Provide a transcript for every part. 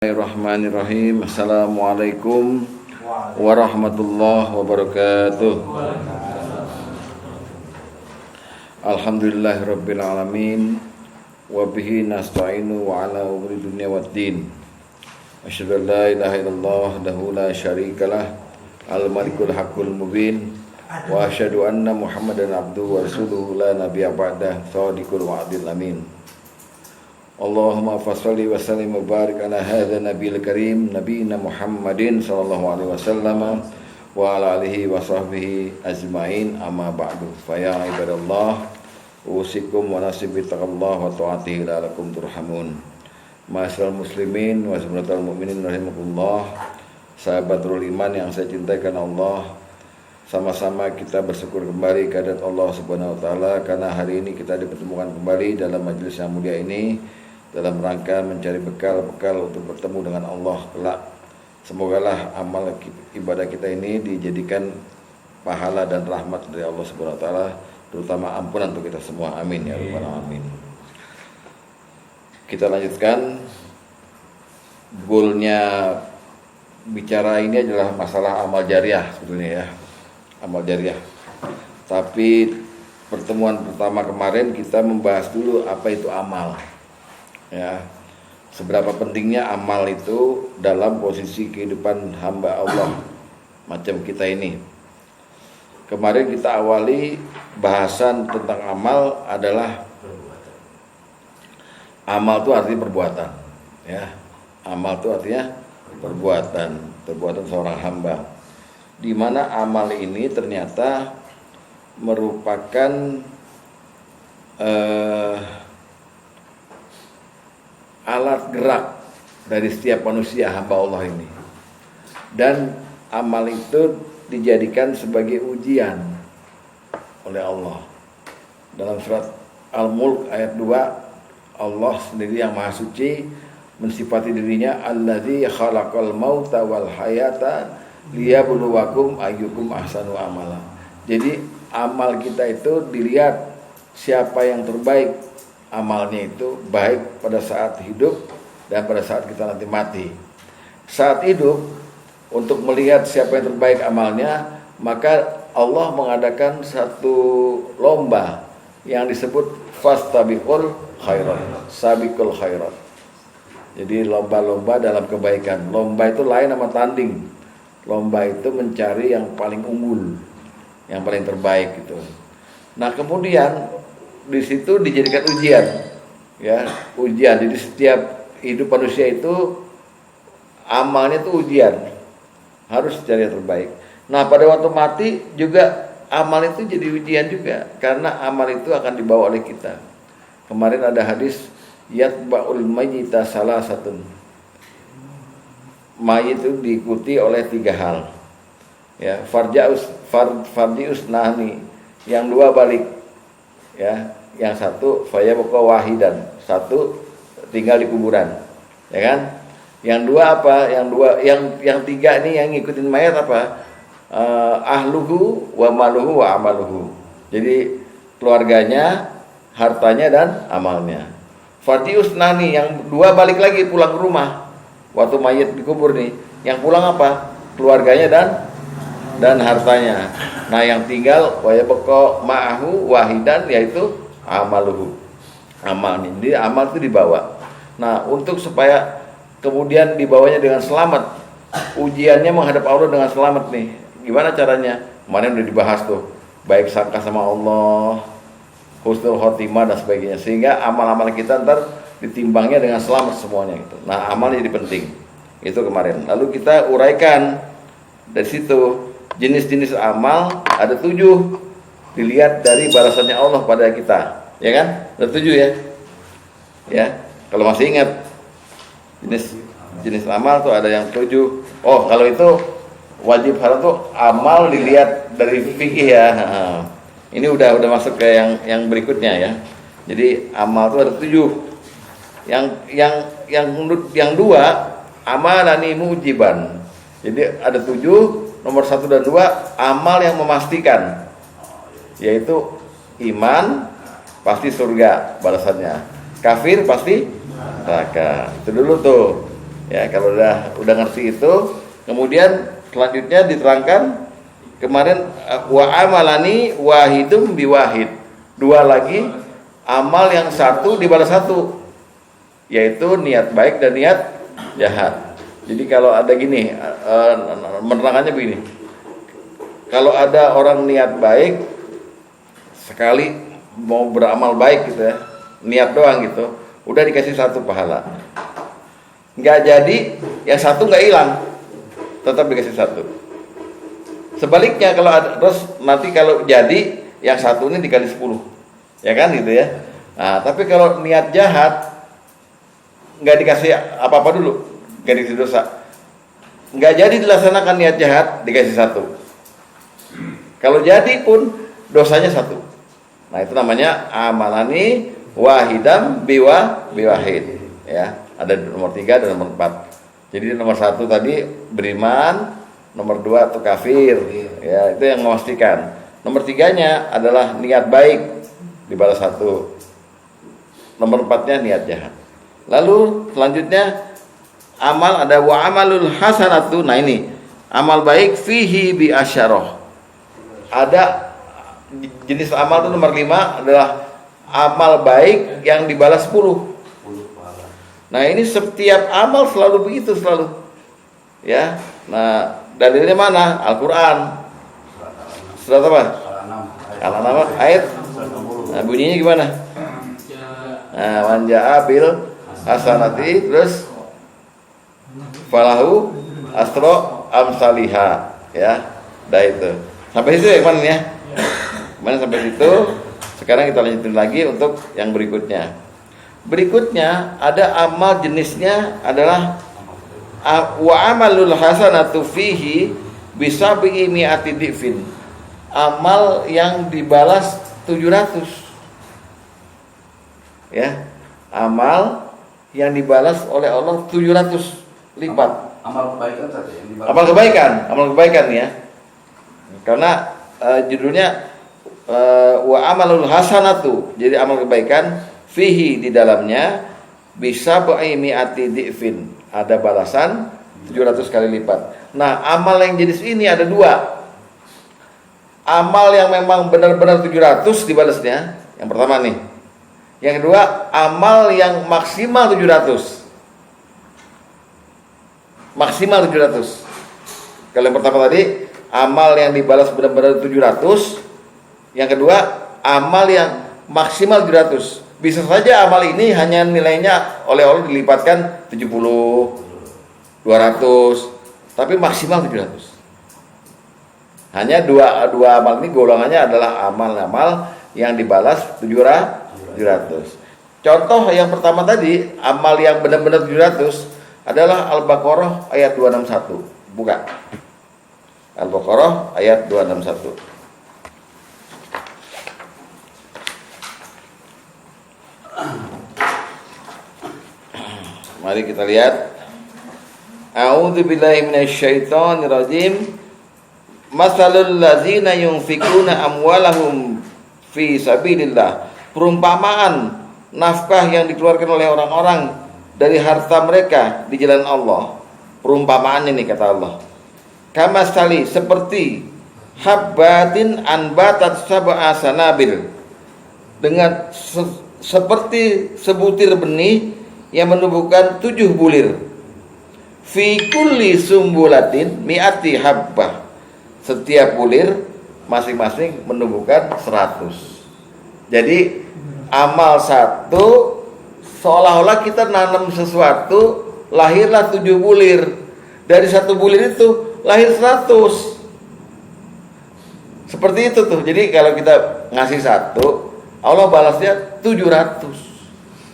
Bismillahirrahmanirrahim. Assalamualaikum warahmatullahi wabarakatuh. Alhamdulillahirabbil alamin wa bihi nasta'inu wa ala umuri dunya waddin. Asyhadu an la ilaha illallah wahdahu la syarikalah al-malikul haqqul mubin wa asyhadu anna Muhammadan abduhu wa rasuluhu la nabiyya ba'dah shadiqul wa'dil amin. Allahumma fasholli wa sallim wa barik ala hadza nabiyil karim nabiyina Muhammadin sallallahu alaihi wasallam wa ala alihi wa sahbihi ajmain amma ba'du. Fa ya ibadallah usikum wa nasibi taqallah wa ta'atihi la'allakum turhamun. Ma'asyiral muslimin wa sahabatul mukminin rahimakumullah. Sahabatul iman yang saya cintai karena Allah, sama-sama kita bersyukur kembali kehadirat Allah Subhanahu wa taala karena hari ini kita dipertemukan kembali dalam majelis yang mulia ini dalam rangka mencari bekal untuk bertemu dengan Allah kelak. Semogalah amal ibadah kita ini dijadikan pahala dan rahmat dari Allah Subhanahu wa taala, terutama ampunan untuk kita semua. Amin ya rabbal alamin. Kita lanjutkan. Goalnya bicara ini adalah masalah amal jariah sebetulnya ya. Amal jariah. Tapi pertemuan pertama kemarin kita membahas dulu apa itu amal. Ya, seberapa pentingnya amal itu dalam posisi kehidupan hamba Allah macam kita ini. Kemarin kita awali bahasan tentang amal adalah amal itu artinya perbuatan. Ya, amal itu artinya perbuatan seorang hamba. Di mana amal ini ternyata merupakan alat gerak dari setiap manusia hamba Allah ini. Dan amal itu dijadikan sebagai ujian oleh Allah. Dalam surat Al-Mulk ayat 2, Allah sendiri yang maha suci mensifati dirinya allazi khalaqal mauta wal hayata liyabluwakum ayyukum ahsanu amala. Jadi amal kita itu dilihat siapa yang terbaik amalnya itu, baik pada saat hidup dan pada saat kita nanti mati. Saat hidup, untuk melihat siapa yang terbaik amalnya, maka Allah mengadakan satu lomba yang disebut fastabiqul khairat, sabiqul khairat. Jadi lomba-lomba dalam kebaikan. Lomba itu lain sama tanding. Lomba itu mencari yang paling unggul, yang paling terbaik gitu. Nah, kemudian di situ dijadikan ujian, ya, ujian. Jadi setiap hidup manusia itu amalnya itu ujian, harus cari yang terbaik. Nah, pada waktu mati juga amal itu jadi ujian juga, karena amal itu akan dibawa oleh kita. Kemarin ada hadis yatba'ul mayyita salasatun. Mayit itu diikuti oleh 3 hal. Ya, farjius nahni, yang 2 balik. Ya, yang 1 fayabqa wahidan, 1 tinggal di kuburan, ya kan? Yang 2 apa? Yang 3 ini yang ngikutin mayat apa? Ahluhu wa maluhu wa amaluhu. Jadi keluarganya, hartanya dan amalnya. Fatius nani, yang 2 balik lagi pulang ke rumah. Waktu mayat dikubur nih, yang pulang apa? Keluarganya dan hartanya. Nah, yang tinggal wayabqa ma'ahu wahidan, yaitu amaluhu, amalnya. Jadi amal itu dibawa. Nah, untuk supaya kemudian dibawanya dengan selamat, ujiannya menghadap Allah dengan selamat nih. Gimana caranya? Kemarin udah dibahas tuh, baik sangka sama Allah, husnul khotimah dan sebagainya, sehingga amal-amal kita ntar ditimbangnya dengan selamat semuanya itu. Nah, amal jadi penting. Itu kemarin. Lalu kita uraikan dari situ. Jenis-jenis amal ada 7, dilihat dari balasannya Allah pada kita, ya kan? Ada 7 ya. Ya, kalau masih ingat jenis amal tuh ada yang 7. Oh, kalau itu wajib haram tuh amal dilihat dari fikih ya. Ini udah masuk ke yang berikutnya ya. Jadi amal tuh ada 7. Yang 2 amalani mujiban. Jadi ada 7. Nomor 1 dan 2 amal yang memastikan, yaitu iman pasti surga balasannya, kafir pasti neraka. Itu dulu tuh Ya, kalau udah ngerti itu, kemudian selanjutnya diterangkan kemarin wa amalani wahidum biwahid. Dua lagi amal yang satu dibalas satu, yaitu niat baik dan niat jahat. Jadi kalau ada gini, menerangkannya begini. Kalau ada orang niat baik sekali mau beramal baik gitu ya, niat doang gitu, udah dikasih satu pahala. Nggak jadi, yang satu nggak hilang, tetap dikasih satu. Sebaliknya kalau ada, terus nanti kalau jadi yang satu ini dikali 10, ya kan gitu ya. Nah, tapi kalau niat jahat nggak dikasih apa-apa dulu, nggak dikasih dosa, nggak jadi dilaksanakan niat jahat, dikasih satu. Kalau jadi pun dosanya satu. Nah itu namanya amalani wahidam biwahid. Ya, ada nomor 3 dan nomor 4. Jadi nomor 1 tadi beriman, nomor 2 itu kafir. Ya, itu yang memastikan. Nomor 3-nya adalah niat baik dibalas 1. Nomor 4-nya niat jahat. Lalu selanjutnya amal ada wa amalul hasanatu. Nah ini amal baik fihi bi asyarah. Ada jenis amal itu nomor 5 adalah amal baik yang dibalas 10. Nah ini setiap amal selalu begitu selalu. Ya. Nah dalilnya mana? Al-Quran. Surat apa? Al-An'am ayat. Nah bunyinya gimana? Nah manja'a bil hasanati terus falahu astro amsaliha. Ya. Dah itu. Sampai situ ya kemarin ya. Kemarin sampai situ. Sekarang kita lanjutin lagi untuk yang berikutnya. Berikutnya ada amal jenisnya adalah wa amalul hasanatu fihi bisabi mi'ati difin. Amal yang dibalas 700. Ya. Amal yang dibalas oleh Allah 700 lipat. Amal kebaikan tadi yang dibalas. Amal kebaikan ya. Karena judulnya wa amalul hasanatu. Jadi amal kebaikan fihi di dalamnya bisa mi'ati di'fin. Ada balasan 700 kali lipat. Nah, amal yang jenis ini ada 2. Amal yang memang benar-benar 700 dibalasnya. Yang pertama nih. Yang kedua, amal yang maksimal 700. Maksimal 700. Kalau yang pertama tadi amal yang dibalas benar-benar 700. Yang kedua, amal yang maksimal 700. Bisa saja amal ini hanya nilainya oleh Allah dilipatkan 70, 200, tapi maksimal 700. Hanya dua amal ini golongannya adalah amal-amal yang dibalas 700. Contoh yang pertama tadi, amal yang benar-benar 700 adalah Al-Baqarah ayat 261. Buka. Al-Baqarah ayat 261. Mari kita lihat. A'udzu billahi minasyaitonir rajim. Masalul ladzina yunfikuna amwalahum fi sabilillah. Perumpamaan nafkah yang dikeluarkan oleh orang-orang dari harta mereka di jalan Allah. Perumpamaan ini kata Allah. Kama sali seperti habbatin anbatat sab'a sanabil. Dengan seperti sebutir benih yang menumbuhkan 7 bulir. Fi kulli sumbulatin mi'ati habbah. Setiap bulir masing-masing menumbuhkan 100. Jadi amal satu seolah-olah kita nanam sesuatu, lahirlah 7 bulir. Dari 1 bulir itu lahir 100. Seperti itu tuh. Jadi kalau kita ngasih 1, Allah balasnya 700.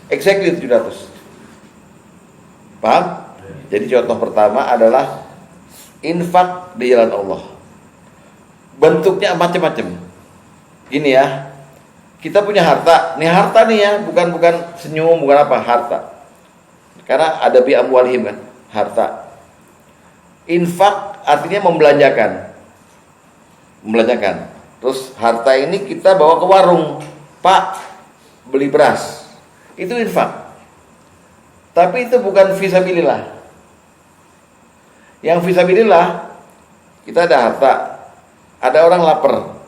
Exactly 700. Paham? Jadi contoh pertama adalah infak di jalan Allah. Bentuknya macam-macam. Gini ya. Kita punya harta. Nih harta nih ya, bukan senyum, bukan apa, harta. Karena ada bi amwalihim kan, harta. Infak artinya membelanjakan. Membelanjakan. Terus harta ini kita bawa ke warung. Pak, beli beras. Itu infak. Tapi itu bukan fisabilillah. Yang fisabilillah, kita ada harta, ada orang lapar,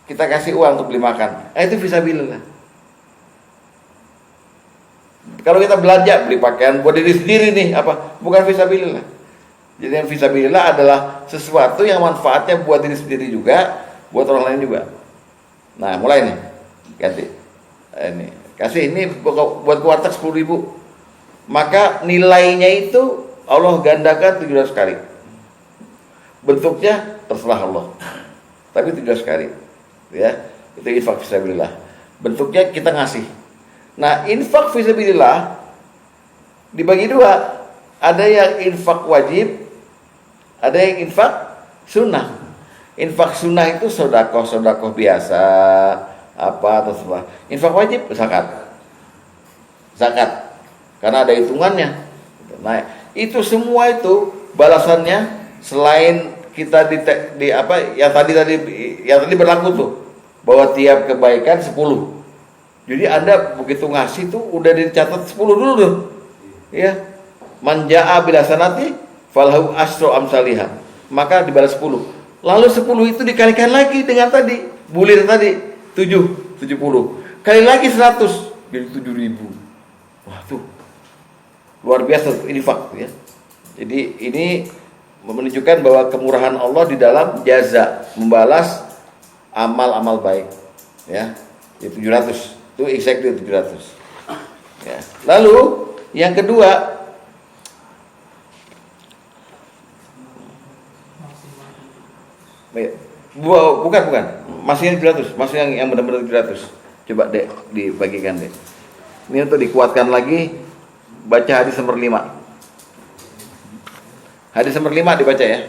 kita kasih uang untuk beli makan, itu fisabilillah. Kalau kita belanja beli pakaian buat diri sendiri nih, apa? Bukan fisabilillah. Jadi yang fisabilillah adalah sesuatu yang manfaatnya buat diri sendiri juga, buat orang lain juga. Nah, mulai nih, ganti. Ini kasih ini buat kuartek 10.000, maka nilainya itu Allah gandakan 700 kali. Bentuknya terserah Allah, tapi 700 kali, ya. Itu infak fisabilillah. Bentuknya kita ngasih. Nah, infak fisabilillah dibagi dua. Ada yang infak wajib, ada yang infak sunnah. Infak sunnah itu sodakoh biasa, apa atau setelah. Infak wajib zakat, karena ada hitungannya. Nah, itu semua itu balasannya selain kita di apa yang tadi berlaku tuh, bahwa tiap kebaikan 10. Jadi Anda begitu ngasih tuh udah dicatat 10 dulu tuh, ya. Manja'a bil hasanati falahu asyru amsalihah, maka dibalas 10. Lalu 10 itu dikalikan lagi dengan tadi bulir tadi 70, kali lagi 100 jadi 7.000. Wah, tuh luar biasa infak, ya. Jadi ini menunjukkan bahwa kemurahan Allah di dalam jaza, membalas amal-amal baik, ya. Di 700 itu exactly 700, ya. Lalu yang kedua, bukan masih yang 700, masih yang benar-benar 700. Coba Dek dibagikan, Dek. Ini untuk dikuatkan lagi, baca hadis nomor 5. Hadis nomor 5 dibaca, ya.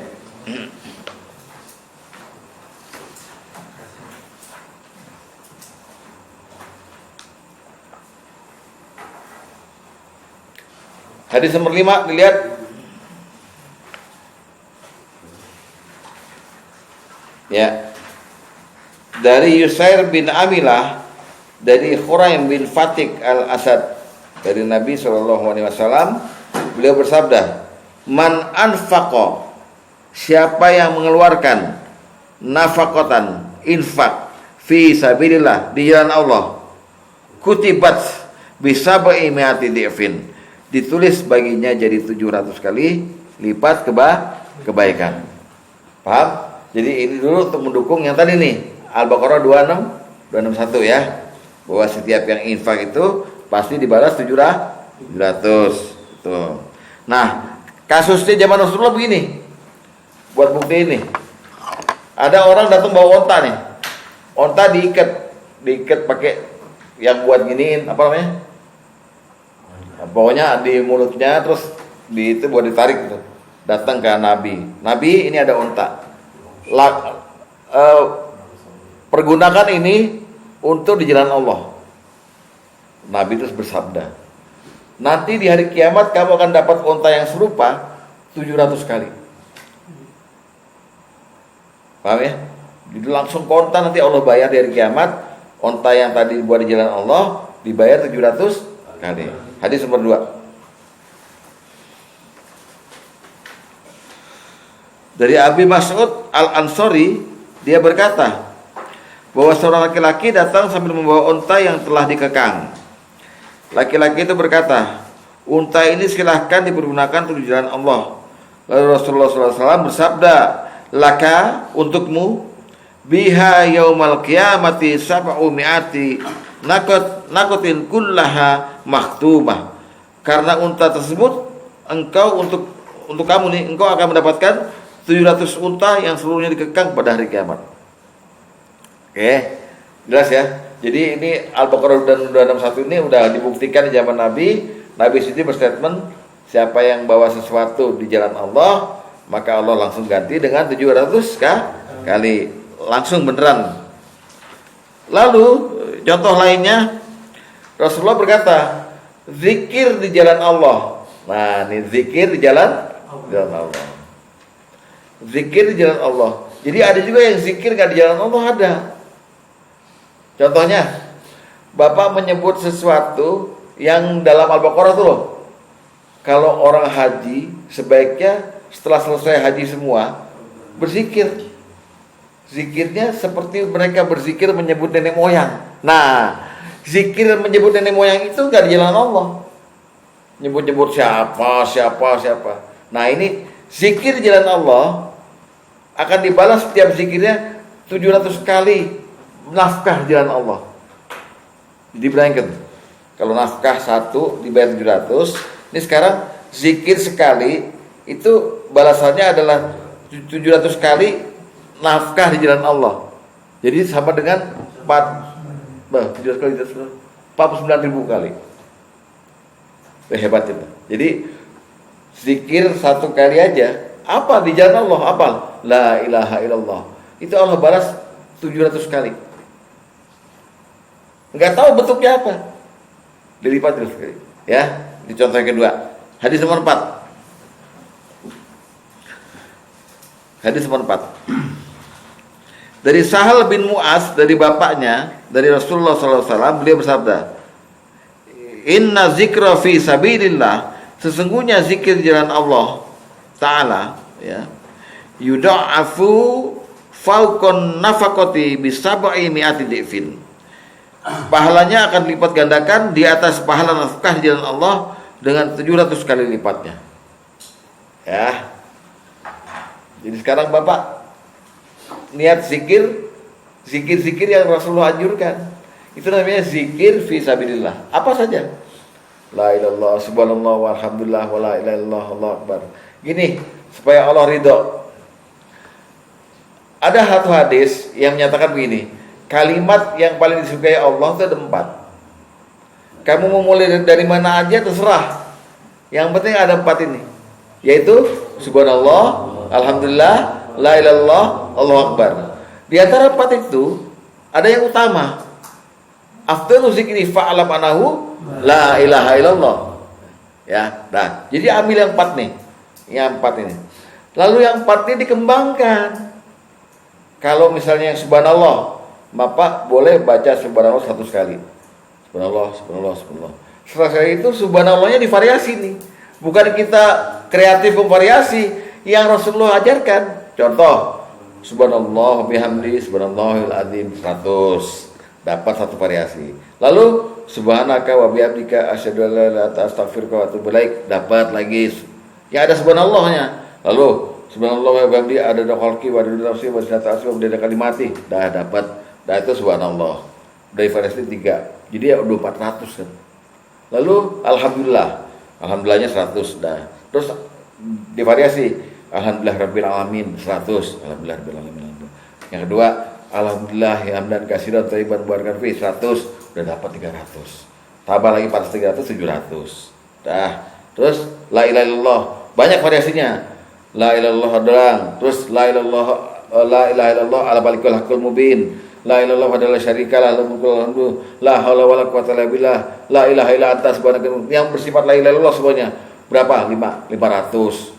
Hadis nomor 5 dilihat. Ya. Dari Yusair bin Amilah, dari Khuraim bin Fatik al-Asad, dari Nabi SAW, beliau bersabda, man anfaqa, siapa yang mengeluarkan nafaqatan, infak, fi sabilillah, di jalan Allah, kutibat bisab'i mi'ati di'fin, ditulis baginya jadi 700 kali lipat kebaikan. Paham? Jadi ini dulu untuk mendukung yang tadi nih, Al-Baqarah 261, ya. Bahwa setiap yang infak itu pasti dibalas 700. Tuh. Nah, kasusnya zaman Rasulullah begini. Buat bukti ini. Ada orang datang bawa onta nih. Onta diikat pakai yang buat giniin, apa namanya? Nah, pokoknya di mulutnya, terus itu buat ditarik gitu. Datang ke Nabi. Nabi, ini ada onta. Pergunakan ini untuk di jalan Allah. Nabi terus bersabda, nanti di hari kiamat kamu akan dapat onta yang serupa 700 kali. Paham, ya? Jadi langsung konta, nanti Allah bayar di hari kiamat. Onta yang tadi buat di jalan Allah dibayar 700 kali. Hadis nomor 2. Dari Abi Mas'ud Al-Ansari, dia berkata bahwa seorang laki-laki datang sambil membawa unta yang telah dikekang. Laki-laki itu berkata, unta ini silahkan dipergunakan untuk jalan Allah. Lalu Rasulullah SAW bersabda, laka, untukmu, biha yaumal qiyamati sab'u mi'ati nakotin kullaha maktumah. Karena unta tersebut, engkau untuk kamu nih, engkau akan mendapatkan 700 unta yang seluruhnya dikekang pada hari kiamat. Oke, jelas ya. Jadi ini Al-Baqarah 261 ini udah dibuktikan di zaman Nabi. Nabi sendiri berstatement, siapa yang bawa sesuatu di jalan Allah, maka Allah langsung ganti dengan 700 kali. Langsung beneran. Lalu contoh lainnya, Rasulullah berkata, zikir di jalan Allah. Nah, ini zikir di jalan Allah. Zikir di jalan Allah. Jadi ada juga yang zikir gak di jalan Allah, ada. Contohnya, Bapak menyebut sesuatu yang dalam Al-Baqarah tuh loh. kalau orang haji sebaiknya setelah selesai haji semua berzikir. Zikirnya seperti mereka berzikir menyebut nenek moyang. Nah, zikir menyebut nenek moyang itu gak di jalan Allah. Nyebut-nyebut siapa. Nah, ini zikir di jalan Allah akan dibalas setiap zikirnya 700 kali nafkah di jalan Allah. Jadi bayangkan, kalau nafkah 1 dibayar 700, ini sekarang zikir sekali itu balasannya adalah 700 kali nafkah di jalan Allah. Jadi sama dengan 700 kali 49.000 kali. Hebat itu. Jadi zikir 1 kali aja, apa di jalan Allah? Apa? La ilaha illallah. Itu Allah balas 700 kali. Enggak tahu bentuknya apa. Dilipat terus kali. Ya, di contoh yang kedua. Hadis nomor 4. Hadis nomor 4. Dari Sahal bin Mu'az, dari bapaknya, dari Rasulullah SAW, beliau bersabda, Inna zikra fi sabilillah, sesungguhnya zikir di jalan Allah Ta'ala, ya, yudha'afu fauqon nafaqati bisab'i mi'ati di'fin. Pahalanya akan dilipat gandakan di atas pahala nafkah di jalan Allah dengan 700 kali lipatnya. Ya. Jadi sekarang Bapak niat zikir yang Rasulullah anjurkan. Itu namanya zikir fi sabilillah. Apa saja. La ilallah subhanallah walhamdulillah wa la ilaha illallah Allahu akbar. Gini, supaya Allah ridho. Ada satu hadis yang menyatakan begini, kalimat yang paling disukai Allah itu ada 4. Kamu mau mulai dari mana aja terserah. Yang penting ada 4 ini. Yaitu subhanallah, alhamdulillah, la ilaha illallah, Allahu akbar. Di antara 4 itu ada yang utama. Afdalu zikri fa'alam anahu la ilaha illallah. Ya, nah, jadi ambil yang 4 nih. Yang 4 ini. Lalu yang 4 ini dikembangkan. Kalau misalnya yang subhanallah, Bapak boleh baca subhanallah 100 kali. Subhanallah. Setelah itu subhanallahnya divariasi nih. Bukan kita kreatif memvariasi yang Rasulullah ajarkan. Contoh, subhanallah bihamdi subhanallahil azim 100. Dapat 1 variasi. Lalu subhanaka wa bihamdika asyhadu an la ilaha illa anta astaghfiruka wa atubu ilaik, dapat lagi. Ya ada subhanallahnya. Lalu subhanallah wa bihamdi ada khalqi wa ada nafsi wa zinata asmi wa ada kalimati. Dah dapat. Dah itu subhanallah. Dari variasi 3. Jadi ya udah 400 kan. Lalu alhamdulillahnya 100 dah. Terus divariasi alhamdulillah rabbil alamin 100. Alhamdulillah rabbil alamin. Yang kedua alhamdulillah hamdan katsiran thayyiban mubarakan fi 100, udah dapat 300. Tambah lagi 400 700. Dah. Terus la ilaha illallah, banyak variasinya. La ilaha illallah doang. Terus la ilaha illallah ala balikul hakul mubin. La ilaha illallah adalah syarikalah la haula wala quwwata illa billah. La ilaha illa anta subhanaka. Yang bersifat la ilaha illallah semuanya. Berapa? 500.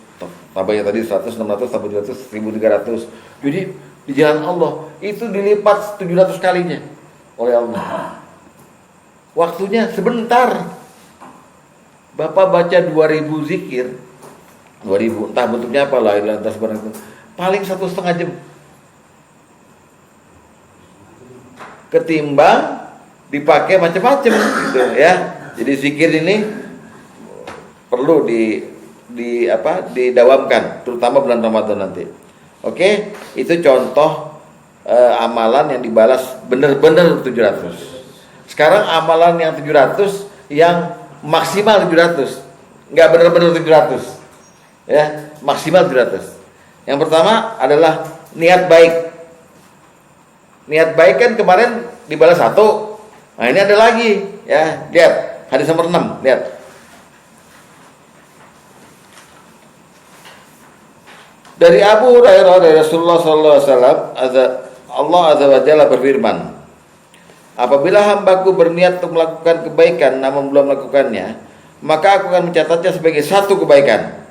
Tambahnya tadi 100, 600, tambah 700, 1300. Jadi di jalan Allah itu dilipat 700 kalinya oleh Allah. Waktunya sebentar. Bapak baca 2000 zikir, 2000 entah bentuknya apa, la ilaha illallah subhanallah, paling 1,5 jam. Ketimbang dipakai macam-macam gitu ya. Jadi zikir ini perlu didawamkan, terutama bulan Ramadan nanti. Oke, itu contoh amalan yang dibalas benar-benar 700. Sekarang amalan yang 700 yang maksimal 700. Enggak benar-benar 700. Ya, maksimal 700. Yang pertama adalah niat baik. Niat baik kan kemarin dibalas 1. Nah, ini ada lagi, ya. Lihat, hadis nomor 6, lihat. Dari Abu Hurairah dari Rasulullah sallallahu alaihi wasallam, Allah azza wa jalla berfirman, apabila hambaku berniat untuk melakukan kebaikan namun belum melakukannya, maka aku akan mencatatnya sebagai 1 kebaikan.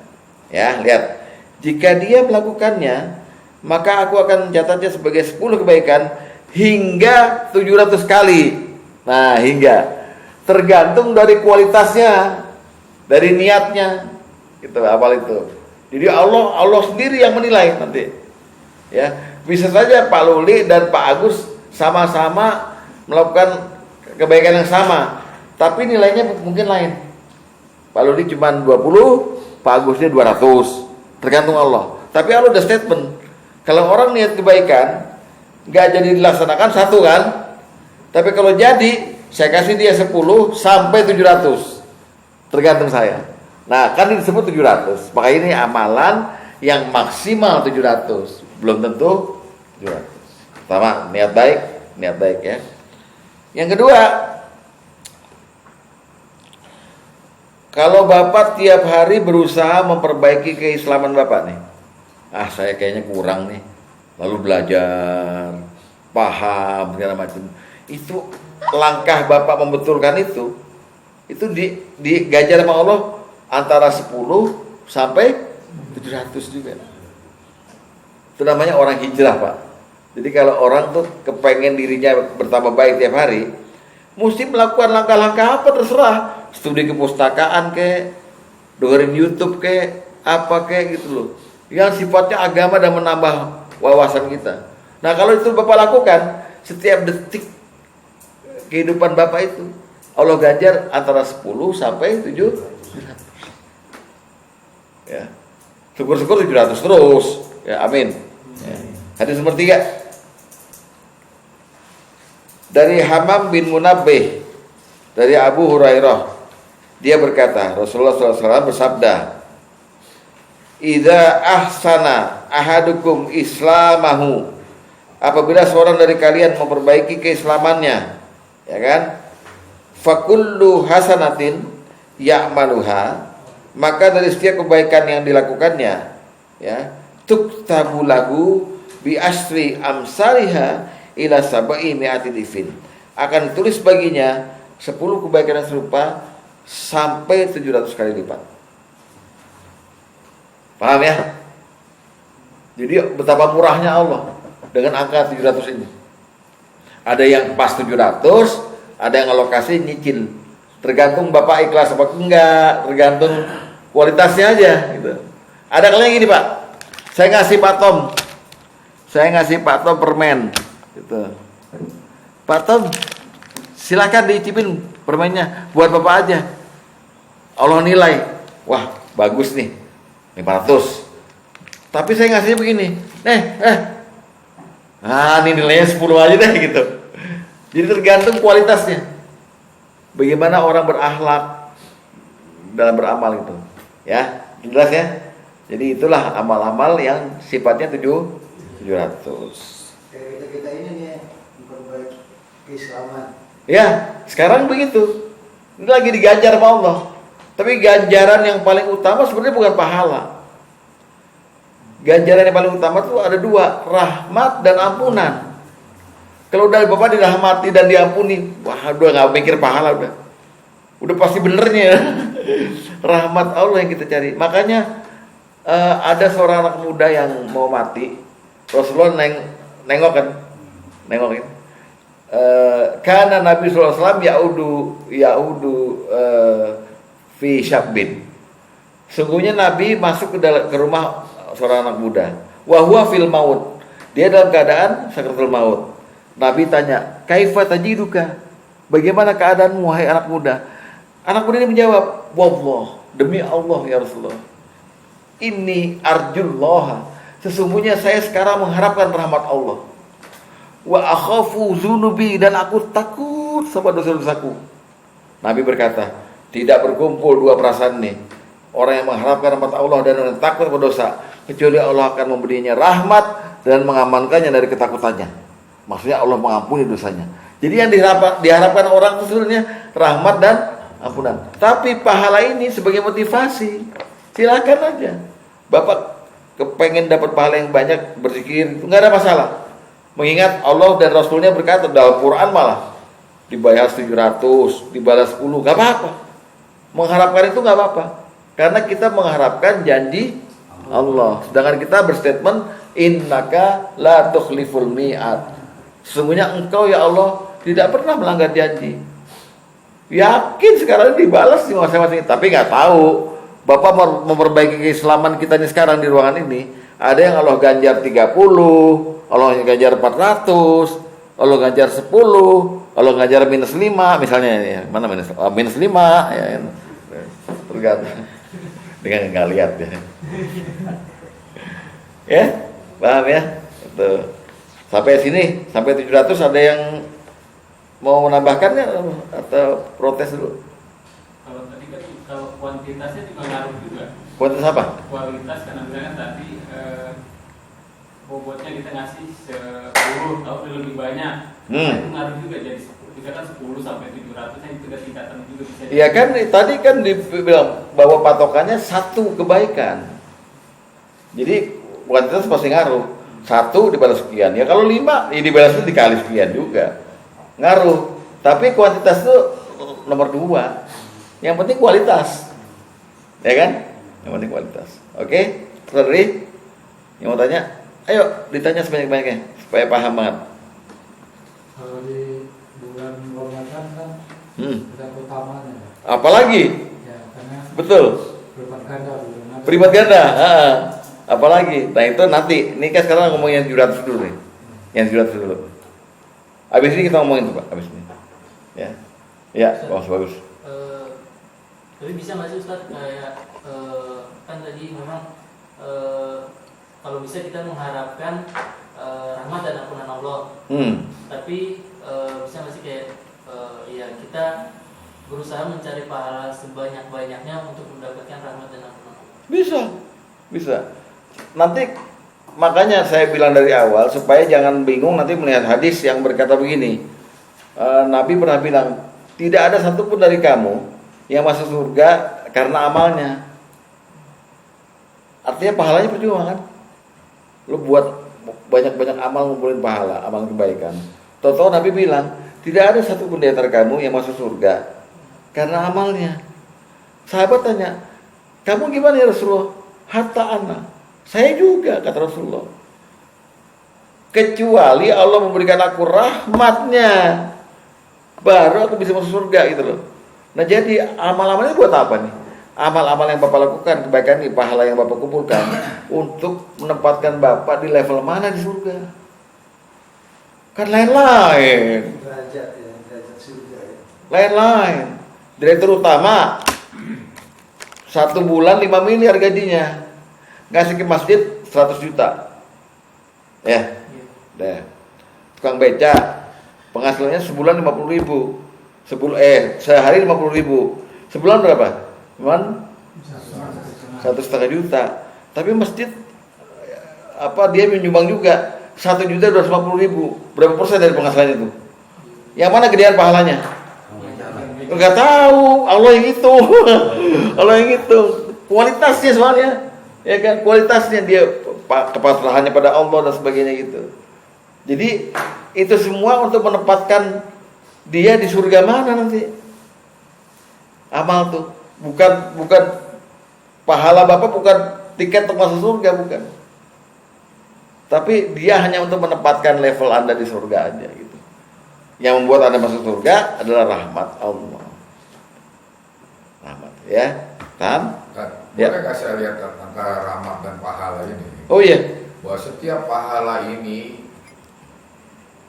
Ya, lihat. Jika dia melakukannya, maka aku akan mencatatnya sebagai 10 kebaikan hingga 700 kali. Nah, hingga tergantung dari kualitasnya. dari niatnya, gitu hafal itu. Jadi Allah sendiri yang menilai nanti. Ya, bisa saja Pak Luli dan Pak Agus sama-sama melakukan kebaikan yang sama, tapi nilainya mungkin lain. Pak Luli cuma 20, Pak Agusnya 200, tergantung Allah. Tapi Allah udah statement, kalau orang niat kebaikan nggak jadi dilaksanakan satu kan, tapi kalau jadi saya kasih dia 10 sampai 700, tergantung saya. Nah kan disebut 700, maka ini amalan yang maksimal 700, belum tentu 700. Pertama, niat baik ya. Yang kedua, kalau Bapak tiap hari berusaha memperbaiki keislaman Bapak nih, saya kayaknya kurang nih, lalu belajar, paham segala macam, itu langkah Bapak membetulkan itu digajar sama Allah antara 10 sampai 700 juga. Itu namanya orang hijrah, Pak. Jadi kalau orang tuh kepengen dirinya bertambah baik tiap hari, mesti melakukan langkah-langkah apa terserah, studi kepustakaan ke, dengerin YouTube ke, apa ke gitu loh, yang sifatnya agama dan menambah wawasan kita. Nah kalau itu Bapak lakukan, setiap detik kehidupan Bapak itu Allah ganjar antara 10 sampai 700. Ya. Syukur-syukur 700 terus. Ya, amin. Ya. Hadis nomor 3. Dari Hamam bin Munabbih, dari Abu Hurairah, dia berkata, Rasulullah SAW bersabda, "Idza ahsana ahadukum islamahu," apabila seorang dari kalian memperbaiki keislamannya, ya kan? "Fakullu hasanatin ya'maluha," maka dari setiap kebaikan yang dilakukannya, ya, tuktabu lahu bi asri amsaliha ila sabai mi'ati difin, akan ditulis baginya 10 kebaikan yang serupa sampai 700 kali lipat. Paham ya? Jadi betapa murahnya Allah dengan angka 700 ini. Ada yang pas 700, ada yang alokasi nyicil. Tergantung Bapak ikhlas apa enggak, tergantung kualitasnya aja gitu. Ada kalian gini, Pak. Saya ngasih Pak Tom permen gitu. Pak Tom, silakan dicipin permennya, buat Bapak aja. Allah nilai, wah bagus nih, 500. Tapi saya ngasihnya begini, ini nilainya 10 aja deh gitu. Jadi tergantung kualitasnya. Bagaimana orang berakhlak dalam beramal itu, ya, jelas ya. Jadi itulah amal-amal yang sifatnya 700. Kayak kita ini nih memperbaiki keislaman. Ya, sekarang begitu. Ini lagi diganjar sama Allah. Tapi ganjaran yang paling utama sebenarnya bukan pahala. Ganjaran yang paling utama itu ada 2, rahmat dan ampunan. Kalau udah Bapak dirahmati dan diampuni, wah udah nggak mikir pahala udah pasti benernya. Rahmat Allah yang kita cari. Makanya ada seorang anak muda yang mau mati, Rasulullah nengokin. Karena Nabi SAW yaudu fi syabbin. Sungguhnya Nabi masuk ke rumah seorang anak muda. Wa huwa fil maut. Dia dalam keadaan sakaratul maut. Nabi tanya, "Kaifa tajiduka?" Bagaimana keadaanmu wahai anak muda? Anak muda ini menjawab, "Wallah, demi Allah ya Rasulullah. Inni arjullah. Sesungguhnya saya sekarang mengharapkan rahmat Allah. Wa akhafu zunubi, dan aku takut sama dosa-dosaku." Nabi berkata, tidak berkumpul 2 perasaan nih. Orang yang mengharapkan rahmat Allah dan yang takut pada dosa, kecuali Allah akan memberinya rahmat dan mengamankannya dari ketakutannya. Maksudnya Allah mengampuni dosanya. Jadi yang diharapkan orang itu sebenarnya rahmat dan ampunan. Tapi pahala ini sebagai motivasi, silakan aja. Bapak kepengen dapat pahala yang banyak, berzikir, nggak ada masalah. Mengingat Allah dan Rasulnya berkata dalam Quran malah dibayar 700, dibalas 10, nggak apa-apa. Mengharapkan itu nggak apa-apa, karena kita mengharapkan janji Allah. Sedangkan kita berstatement, innaka la tukhliful mi'ad. Sesungguhnya engkau ya Allah tidak pernah melanggar janji. Yakin sekarang dibalas di masing-masing, tapi nggak tahu. Bapak mau memperbaiki keislaman kita ini sekarang di ruangan ini. Ada yang Allah ganjar 30, Allah ganjar 400, Allah ganjar 10, Allah ganjar -5 misalnya ya. Mana -5 ya. Tergantung dengan nggak lihat ya. Ya, paham ya? Tuh. Sampai sini, sampai 700 ada yang mau menambahkan ya atau protes dulu? Kalau tadi kalau kuantitasnya juga ngaruh juga. Kuantitas apa? Kualitas karena misalkan tadi bobotnya kita ngasih 10 atau lebih banyak. Itu ngaruh juga jadi 10. Kita kan 10 sampai 700 yang juga tingkatan juga bisa. Iya kan tadi kan dibilang bahwa patokannya satu kebaikan. Jadi kuantitas pasti ngaruh. 1 dibalas sekian. Ya kalau 5 ya dibalas itu dikali sekian juga. Ngaruh. Tapi kuantitas itu nomor 2. Yang penting kualitas. Ya kan? Yang penting kualitas. Oke? Saudari yang mau tanya, ayo ditanya sebanyak-banyaknya supaya paham banget. Kalau di bulan Ramadan kan bulan utamanya. Apalagi? Ya, karena Betul. berlipat ganda bulan. Berlipat ganda. Apalagi? Nah itu nanti. Ini kan sekarang ngomongin 700 dulu nih. Yang 700 dulu. Habis ini kita ngomongin tuh Pak. Habis ini. Ya. Ya, bagus. Tapi bisa nggak sih Ustaz kayak kan tadi memang kalau bisa kita mengharapkan rahmat dan ampunan Allah. Tapi bisa nggak sih kayak ya kita berusaha mencari pahala sebanyak-banyaknya untuk mendapatkan rahmat dan ampunan Allah. Bisa. Nanti makanya saya bilang dari awal supaya jangan bingung nanti melihat hadis yang berkata begini. Nabi pernah bilang tidak ada satupun dari kamu yang masuk surga karena amalnya. Artinya pahalanya percuma kan? Lu buat banyak-banyak amal ngumpulin pahala, amal kebaikan. Tahu-tahu Nabi bilang, tidak ada satupun di antara kamu yang masuk surga karena amalnya. Sahabat tanya, kamu gimana ya Rasulullah? Hatta ana. Saya juga kata Rasulullah. Kecuali Allah memberikan aku rahmatnya, baru aku bisa masuk surga gitu loh. Nah jadi amal-amalnya buat apa nih? Amal-amal yang Bapak lakukan, kebaikan ini, pahala yang Bapak kumpulkan untuk menempatkan Bapak di level mana di surga? Kan lain-lain. Derajat ya, derajat surga ya. Lain-lain. Direktur utama 1 bulan 5 miliar gajinya, ngasih ke masjid 100 juta. Ya. Deh. Tukang beca penghasilannya sebulan 50 ribu. Sehari 50 ribu. Sebulan berapa? Cuman 1,5 juta. Tapi masjid dia menyumbang juga 1.250.000. Berapa persen dari penghasilannya itu? Yang mana gedean pahalanya? Enggak tahu. Allah yang itu. Allah yang itu. Kualitasnya soalnya, ya kan? Kualitasnya dia kepasrahannya pada Allah dan sebagainya gitu. Jadi itu semua untuk menempatkan dia di surga mana nanti. Amal tuh bukan pahala Bapak, bukan tiket untuk masuk surga, bukan. Tapi dia hanya untuk menempatkan level Anda di surga aja gitu. Yang membuat Anda masuk surga adalah rahmat Allah. Rahmat ya. Paham? Boleh nggak saya lihat antara rahmat dan pahala ini? Oh iya. Bahwa setiap pahala ini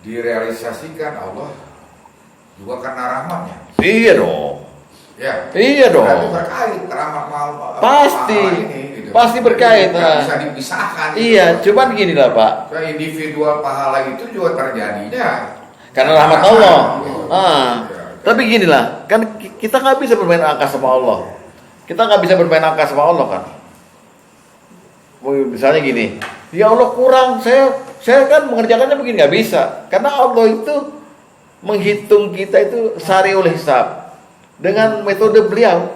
direalisasikan Allah juga karena rahmatnya. Iya dong. Ya. Iya dong. Berarti berkait rahmat Pasti. pahala ini, gitu. Pasti berkait. Nggak bisa dipisahkan. Iya, gitu. cuman gini lah Pak. Individual pahala itu juga terjadinya Karena rahmat Allah. Ya. Tapi gini lah, kan kita nggak bisa bermain angka sama Allah. Kita nggak bisa bermain angka sama Allah kan. Misalnya gini, ya Allah kurang, saya kan mengerjakannya begini, nggak bisa. Karena Allah itu menghitung kita itu sariul hisab dengan metode beliau,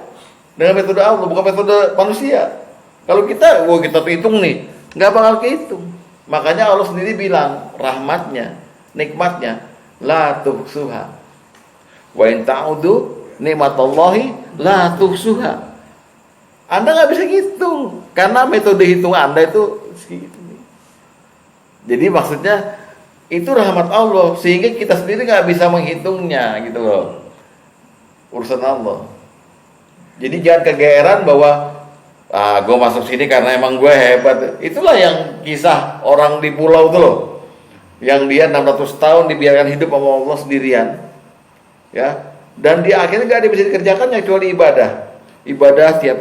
dengan metode Allah, bukan metode manusia. Kalau kita hitung nih, nggak bakal kehitung. Makanya Allah sendiri bilang rahmatnya, nikmatnya, la tuhsuha. Wa in ta'udu nikmatallahi la tuhsuha. Anda nggak bisa hitung karena metode hitung Anda itu segitu. Jadi maksudnya itu rahmat Allah sehingga kita sendiri nggak bisa menghitungnya gitu loh. urusan Allah. Jadi jangan kegeeran bahwa gue masuk sini karena emang gue hebat. Itulah yang kisah orang di pulau itu loh, yang dia 600 tahun dibiarkan hidup sama Allah sendirian, ya. Dan di akhirnya gak ada bisa dikerjakan kecuali ibadah tiap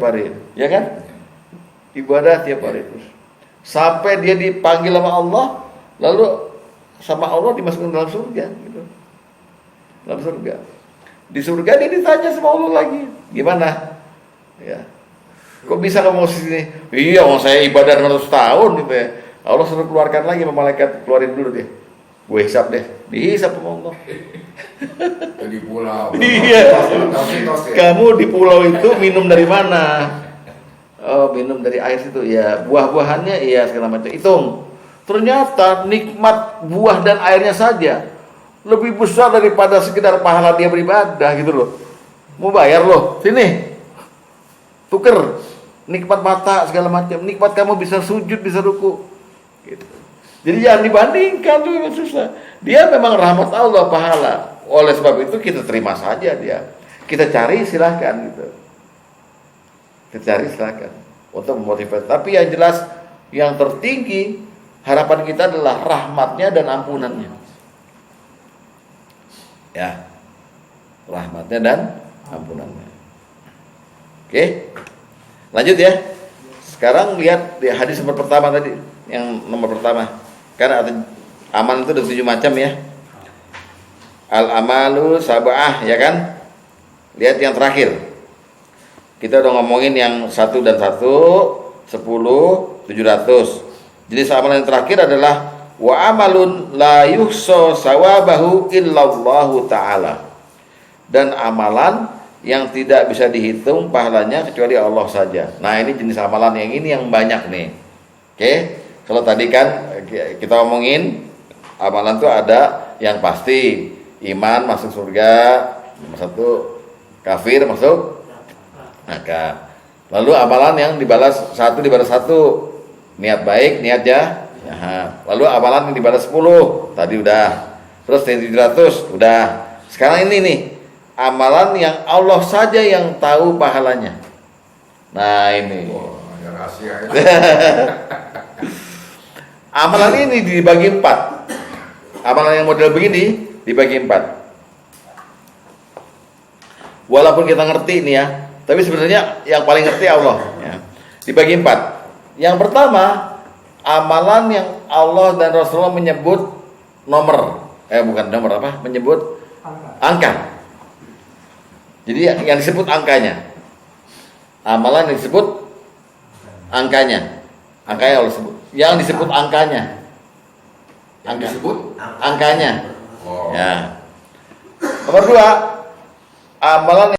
hari, ya kan? Ibadah tiap hari terus. Sampai dia dipanggil sama Allah, lalu sama Allah dimasukkan dalam surga, gitu. Dalam surga. Di surga dia ditanya sama Allah lagi, gimana? Ya. Kok bisa kamu ke sini? Iya, saya ibadah 600 tahun gitu ya. Allah suruh keluarkan lagi sama malaikat, keluarin dulu deh. Gue hisap deh, dihisap sama Allah. Di pulau. Iya. Tos ya. Kamu di pulau itu minum dari mana? Oh, minum dari air situ. Ya, buah-buahannya iya segala macam. Hitung. Ternyata nikmat buah dan airnya saja lebih besar daripada sekedar pahala dia beribadah gitu loh. Mau bayar loh, sini. Tuker. Nikmat mata segala macam. Nikmat kamu bisa sujud, bisa ruku. Gitu. Jadi jangan dibandingkan tuh, yang susah. Dia memang rahmat Allah, pahala. Oleh sebab itu kita terima saja dia. Kita cari silahkan gitu. Kita cari silahkan untuk memotivasi. Tapi yang jelas, yang tertinggi harapan kita adalah rahmatnya dan ampunannya. Ya, rahmatnya dan ampunannya. Oke, lanjut ya. Sekarang lihat di hadis nomor pertama tadi, yang nomor pertama. Karena amal itu ada 7 macam ya. Al-amalu sab'ah, ya kan? Lihat yang terakhir. Kita udah ngomongin yang 1 dan 1, 10, 700. Jenis amalan yang terakhir adalah wa amalun la yuhsa sawabahu illallahu ta'ala. Dan amalan yang tidak bisa dihitung pahalanya kecuali Allah saja. Nah, ini jenis amalan yang ini yang banyak nih. Oke? Kalau tadi kan kita ngomongin amalan itu ada yang pasti, iman masuk surga, nomor 1, kafir masuk neraka. Lalu amalan yang dibalas 1 dibalas 1, niat baik, niat jahat. Lalu amalan yang dibalas 10, tadi udah. Terus 700 udah. Sekarang ini nih, amalan yang Allah saja yang tahu pahalanya. Nah, ini. Wah, ada rahasia ya. Amalan ini dibagi 4. Amalan yang model begini dibagi 4. Walaupun kita ngerti nih ya, tapi sebenarnya yang paling ngerti Allah ya. Dibagi 4. Yang pertama, amalan yang Allah dan Rasulullah menyebut nomor. Bukan nomor apa? Menyebut angka. Jadi yang disebut angkanya. Amalan yang disebut angkanya. Angkanya Allah sebut. Yang disebut angkanya. Yang disebut Angkanya. oh. Ya. Nomor 2, amalan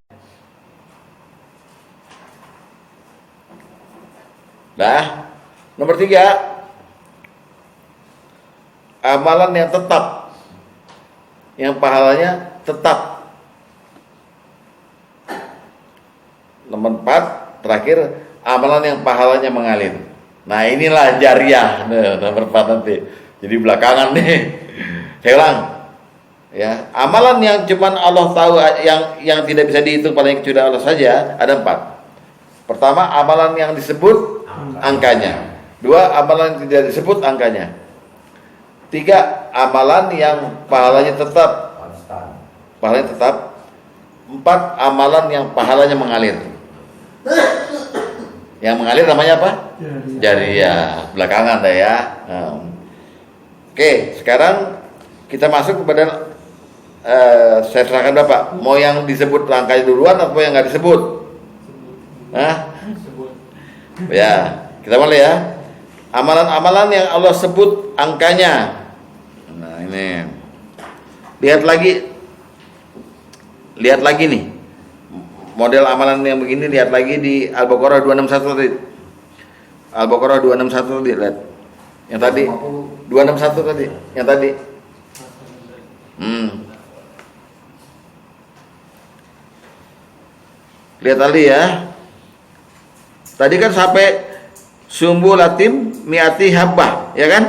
nomor 3, amalan yang tetap, yang pahalanya tetap. Nomor 4, terakhir, amalan yang pahalanya mengalir. Nah, inilah jariah, nomor 4 nanti. Jadi belakangan nih. Saya ulang. Ya, amalan yang cuman Allah tahu, yang tidak bisa dihitung paling kecuali Allah saja, ada 4. Pertama, amalan yang disebut angkanya. 2, amalan yang tidak disebut angkanya. 3, amalan yang pahalanya tetap. Pahalanya tetap. 4, amalan yang pahalanya mengalir. Yang mengalir namanya apa? Jariah. Belakangan dah ya. Oke, sekarang kita masuk kepada saya serahkan Bapak. Mau yang disebut angkanya duluan atau yang nggak disebut? Ya, kita mulai ya. Amalan-amalan yang Allah sebut angkanya. Nah, ini. Lihat lagi nih. Model amalan yang begini lihat lagi di Al-Baqarah 261 tadi. Al-Baqarah 261 tadi, lihat. Yang tadi 261 tadi, yang tadi. Lihat tadi ya. Tadi kan sampai sumbu latim miati habbah, ya kan?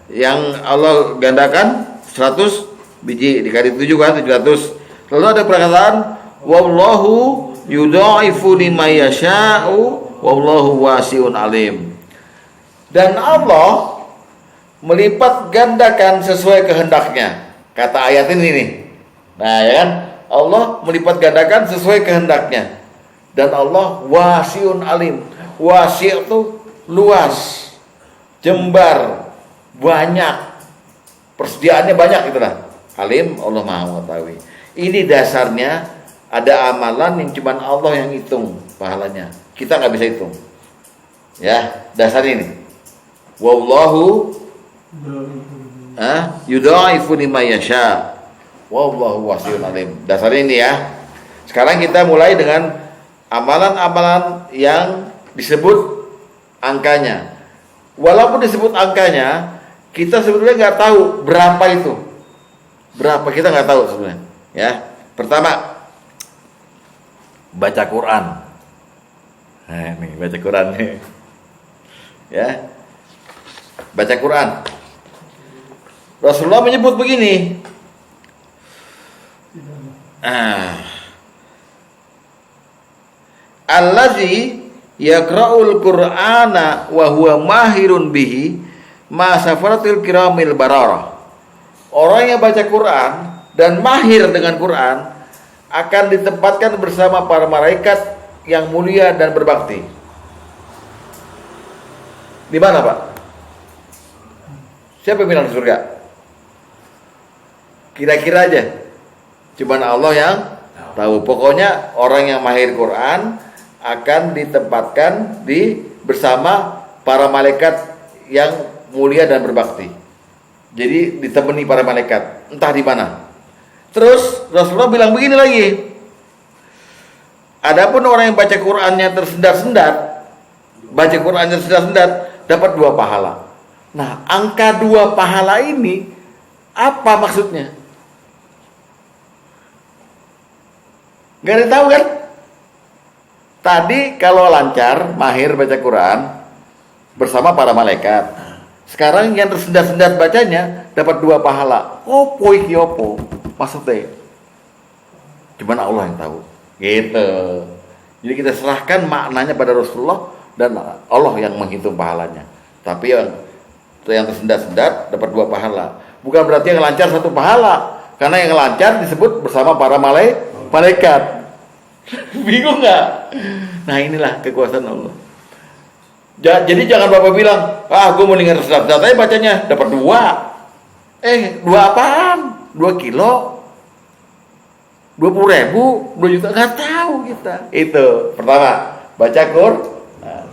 Yang Allah gandakan 100 biji dikali 7 kan 700. Lalu ada perkataan wallahu yudha'ifu liman yasha'u wallahu wasi'un alim. Dan Allah melipat gandakan sesuai kehendaknya. Kata ayat ini nih. Nah, ya kan? Allah melipat gandakan sesuai kehendaknya. Dan Allah wasi'un alim. Wasi' itu luas, jembar, banyak. Persediaannya banyak itulah. Alim, Allah Maha mengetahui. Ini dasarnya ada amalan yang cuma Allah yang hitung pahalanya. Kita nggak bisa hitung. Ya, dasar ini. Wallahu yudha'ifu liman yasha. Wallahu wasi'un alim. Dasarnya ini ya. Sekarang kita mulai dengan amalan-amalan yang disebut angkanya. Walaupun disebut angkanya, kita sebetulnya nggak tahu berapa itu. Berapa kita nggak tahu sebenarnya. Ya, pertama baca Quran. Nah, nih baca Quran nih. Ya, baca Quran. Rasulullah menyebut begini. Allazi yaqra'ul Qur'ana wa huwa mahirun bihi ma safaratil kiramil bararah. Orang yang baca Quran dan mahir dengan Quran akan ditempatkan bersama para malaikat yang mulia dan berbakti. Di mana, Pak? Siapa yang bilang di surga? Kira-kira aja. Cuman Allah yang tahu. Pokoknya orang yang mahir Quran akan ditempatkan bersama para malaikat yang mulia dan berbakti. Jadi ditemani para malaikat, entah di mana. Terus Rasulullah bilang begini lagi. Adapun orang yang baca Qur'annya tersendat-sendat, baca Qur'annya tersendat-sendat, dapat 2 pahala. Nah, angka 2 pahala ini apa maksudnya? Gak ada yang tahu kan? Tadi kalau lancar, mahir baca Quran bersama para malaikat. Sekarang yang tersendat-sendat bacanya dapat 2 pahala. Opo iki opo? Maksudnya cuman Allah yang tahu. Gitu. Jadi kita serahkan maknanya pada Rasulullah dan Allah yang menghitung pahalanya. Tapi yang tersendat-sendat dapat 2 pahala. Bukan berarti yang lancar 1 pahala. Karena yang lancar disebut bersama para malaikat. Bingung nggak? Nah, inilah kekuasaan Allah. Jadi jangan Bapak bilang, gue mau dengar sendat-sendat aja bacanya dapat 2. 2 apaan? 2 kilo? 20.000? 2 juta? Nggak tahu kita. Itu pertama, baca Quran. Nah,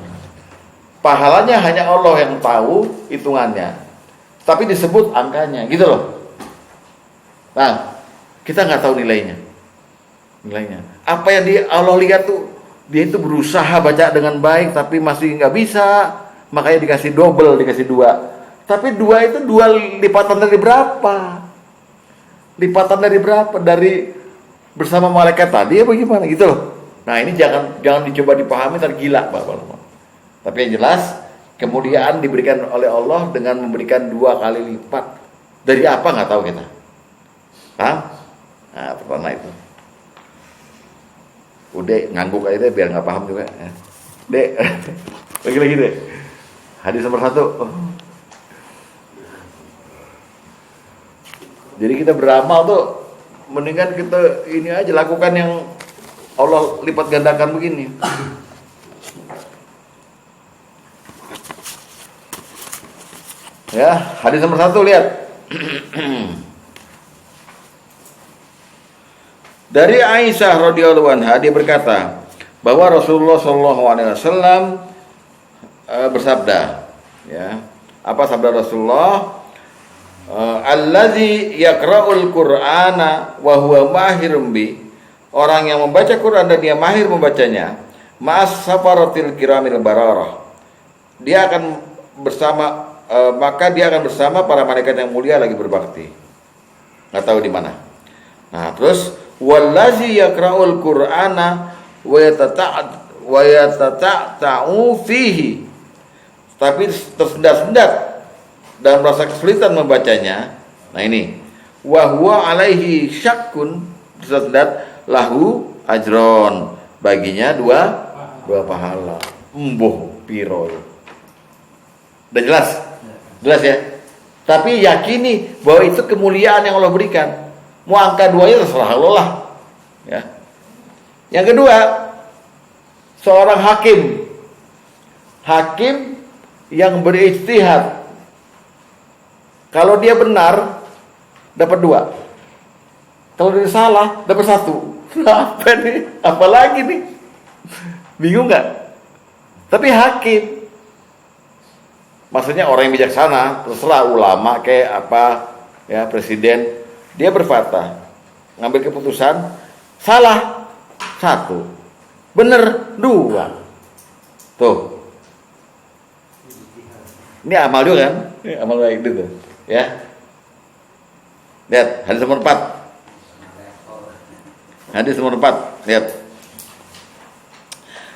pahalanya hanya Allah yang tahu hitungannya. Tapi disebut angkanya, gitu loh. Nah, kita nggak tahu nilainya. Apa yang Allah lihat tuh, dia itu berusaha baca dengan baik tapi masih nggak bisa, makanya dikasih double, dikasih 2. Tapi 2 itu 2 lipatan dari berapa? Lipatan dari berapa? Dari bersama malaikat tadi ya bagaimana gitu loh. Nah, ini jangan dicoba dipahami tergila Bapak. Tapi yang jelas kemuliaan diberikan oleh Allah dengan memberikan 2 kali lipat. Dari apa nggak tahu kita. Nah, pertama itu. Udah ngangguk aja deh biar nggak paham juga. Dek, lagi deh. Hadis nomor 1. Jadi kita beramal tuh mendingan kita ini aja lakukan yang Allah lipat gandakan begini. Ya, hadis nomor 1 lihat. Dari Aisyah radhiyallahu anha dia berkata bahwa Rasulullah SAW bersabda, ya. Apa sabda Rasulullah? Allazi yaqra'ul Qur'ana wa huwa mahirun bi. Orang yang membaca Quran dan dia mahir membacanya, ma'as safaratil kiramil bararah. Dia akan bersama maka dia akan bersama para malaikat yang mulia lagi berbakti. Enggak tahu di mana. Nah, terus wallazi yaqra'ul Qur'ana wa yatata'u fihi. Tapi tersendat-sendat dan merasa kesulitan membacanya. Nah ini wa huwa alaihi syakkun, lahu ajron, baginya dua pahala. Piro. Udah jelas? Jelas ya? Tapi yakini bahwa itu kemuliaan yang Allah berikan. Mau angka 2-nya terserah Allah lah. Ya. Yang kedua, seorang hakim yang berijtihad. Kalau dia benar dapat 2. Kalau dia salah dapat 1. Apa nih? Apalagi nih? Bingung nggak? Tapi hakim, maksudnya orang yang bijaksana, terserah ulama kayak apa, ya presiden, dia berfatwa, ngambil keputusan, salah 1, bener 2. Tuh. Ini amal juga kan? Ini amal baik itu, ya. Lihat, hadis nomor 4. Hadis nomor 4, lihat.